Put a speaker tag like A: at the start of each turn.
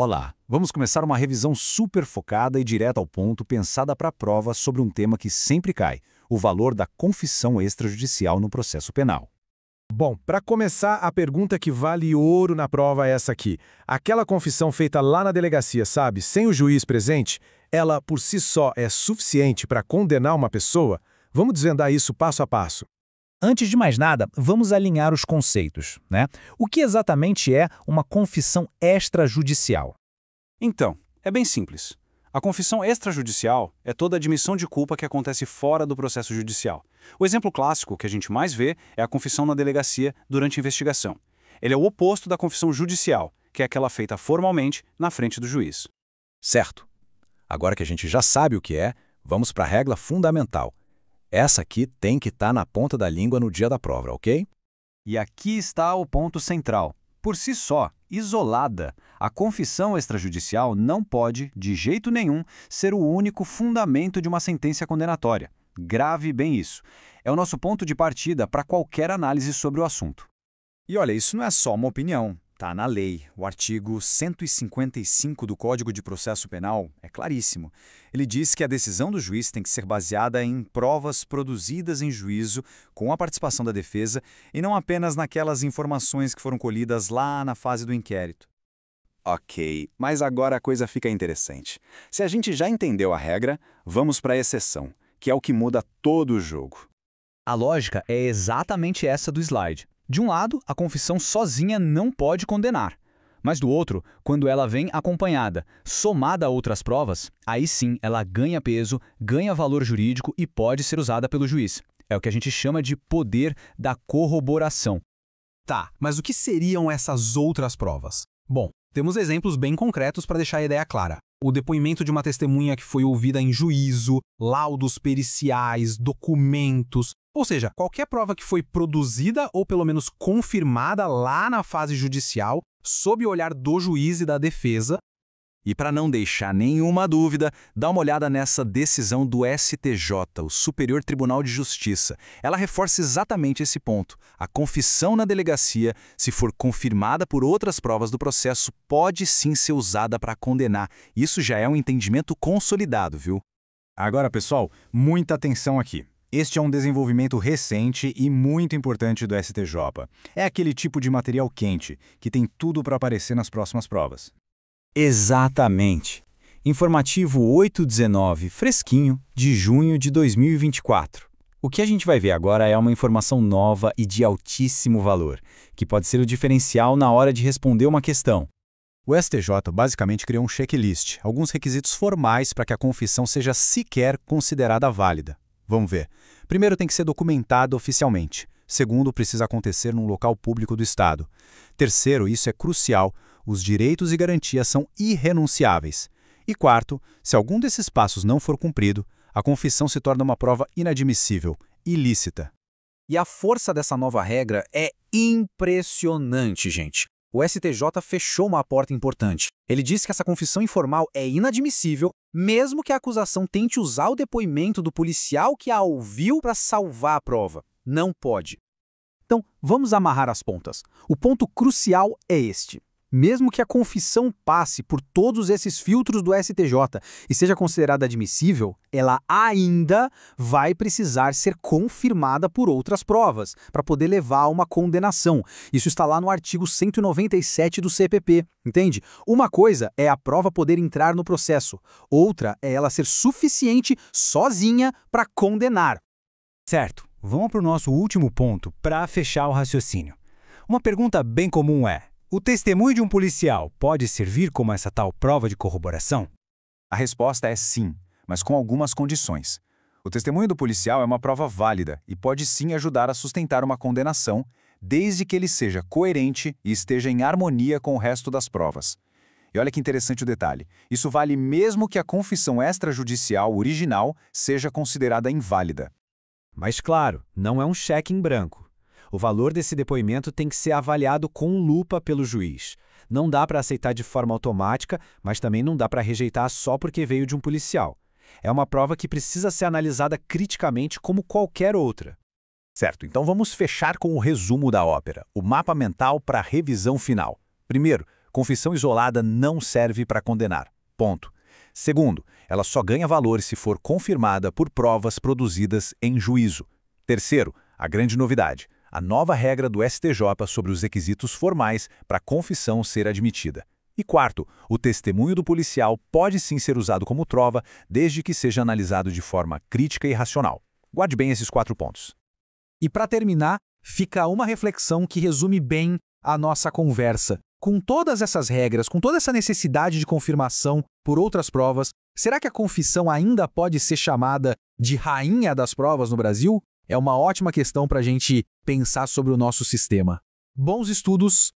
A: Olá, vamos começar uma revisão super focada e direta ao ponto, pensada para a prova sobre um tema que sempre cai: o valor da confissão extrajudicial no processo penal.
B: Bom, para começar, a pergunta que vale ouro na prova é essa aqui. Aquela confissão feita lá na delegacia, sabe, sem o juiz presente, ela por si só é suficiente para condenar uma pessoa? Vamos desvendar isso passo a passo.
C: Antes de mais nada, vamos alinhar os conceitos, né? O que exatamente é uma confissão extrajudicial?
D: Então, é bem simples. A confissão extrajudicial é toda admissão de culpa que acontece fora do processo judicial. O exemplo clássico que a gente mais vê é a confissão na delegacia durante a investigação. Ele é o oposto da confissão judicial, que é aquela feita formalmente na frente do juiz.
A: Certo. Agora que a gente já sabe o que é, vamos para a regra fundamental. Essa aqui tem que estar na ponta da língua no dia da prova, ok?
E: E aqui está o ponto central. Por si só, isolada, a confissão extrajudicial não pode, de jeito nenhum, ser o único fundamento de uma sentença condenatória. Grave bem isso. É o nosso ponto de partida para qualquer análise sobre o assunto.
F: E olha, isso não é só uma opinião. Está na lei. O artigo 155 do Código de Processo Penal é claríssimo. Ele diz que a decisão do juiz tem que ser baseada em provas produzidas em juízo com a participação da defesa e não apenas naquelas informações que foram colhidas lá na fase do inquérito. Ok, mas agora a coisa fica interessante. Se a gente já entendeu a regra, vamos para a exceção, que é o que muda todo o jogo.
E: A lógica é exatamente essa do slide. De um lado, a confissão sozinha não pode condenar. Mas do outro, quando ela vem acompanhada, somada a outras provas, aí sim ela ganha peso, ganha valor jurídico e pode ser usada pelo juiz. É o que a gente chama de poder da corroboração.
G: Tá, mas o que seriam essas outras provas? Bom, temos exemplos bem concretos para deixar a ideia clara. O depoimento de uma testemunha que foi ouvida em juízo, laudos periciais, documentos, ou seja, qualquer prova que foi produzida ou pelo menos confirmada lá na fase judicial, sob o olhar do juiz e da defesa.
F: E para não deixar nenhuma dúvida, dá uma olhada nessa decisão do STJ, o Superior Tribunal de Justiça. Ela reforça exatamente esse ponto. A confissão na delegacia, se for confirmada por outras provas do processo, pode sim ser usada para condenar. Isso já é um entendimento consolidado, viu? Agora, pessoal, muita atenção aqui. Este é um desenvolvimento recente e muito importante do STJ. É aquele tipo de material quente, que tem tudo para aparecer nas próximas provas.
A: Exatamente. Informativo 819, fresquinho, de junho de 2024. O que a gente vai ver agora é uma informação nova e de altíssimo valor, que pode ser o diferencial na hora de responder uma questão.
B: O STJ basicamente criou um checklist, alguns requisitos formais para que a confissão seja sequer considerada válida. Vamos ver. Primeiro, tem que ser documentado oficialmente. Segundo, precisa acontecer num local público do Estado. Terceiro, isso é crucial, os direitos e garantias são irrenunciáveis. E quarto, se algum desses passos não for cumprido, a confissão se torna uma prova inadmissível, ilícita.
G: E a força dessa nova regra é impressionante, gente. O STJ fechou uma porta importante. Ele disse que essa confissão informal é inadmissível, mesmo que a acusação tente usar o depoimento do policial que a ouviu para salvar a prova. Não pode. Então, vamos amarrar as pontas. O ponto crucial é este. Mesmo que a confissão passe por todos esses filtros do STJ e seja considerada admissível, ela ainda vai precisar ser confirmada por outras provas para poder levar a uma condenação. Isso está lá no artigo 197 do CPP, entende? Uma coisa é a prova poder entrar no processo, outra é ela ser suficiente sozinha para condenar.
H: Certo, vamos para o nosso último ponto para fechar o raciocínio. Uma pergunta bem comum é: o testemunho de um policial pode servir como essa tal prova de corroboração?
F: A resposta é sim, mas com algumas condições. O testemunho do policial é uma prova válida e pode sim ajudar a sustentar uma condenação, desde que ele seja coerente e esteja em harmonia com o resto das provas. E olha que interessante o detalhe, isso vale mesmo que a confissão extrajudicial original seja considerada inválida.
B: Mas claro, não é um cheque em branco. O valor desse depoimento tem que ser avaliado com lupa pelo juiz. Não dá para aceitar de forma automática, mas também não dá para rejeitar só porque veio de um policial. É uma prova que precisa ser analisada criticamente como qualquer outra.
A: Certo, então vamos fechar com o resumo da ópera, o mapa mental para a revisão final. Primeiro,
B: Confissão isolada não serve para condenar. Ponto. Segundo, ela só ganha valor se for confirmada por provas produzidas em juízo. Terceiro, a grande novidade, a nova regra do STJ sobre os requisitos formais para a confissão ser admitida. E quarto, o testemunho do policial pode sim ser usado como prova, desde que seja analisado de forma crítica e racional. Guarde bem esses 4 pontos.
G: E para terminar, fica uma reflexão que resume bem a nossa conversa. Com todas essas regras, com toda essa necessidade de confirmação por outras provas, será que a confissão ainda pode ser chamada de rainha das provas no Brasil? É uma ótima questão para a gente pensar sobre o nosso sistema. Bons estudos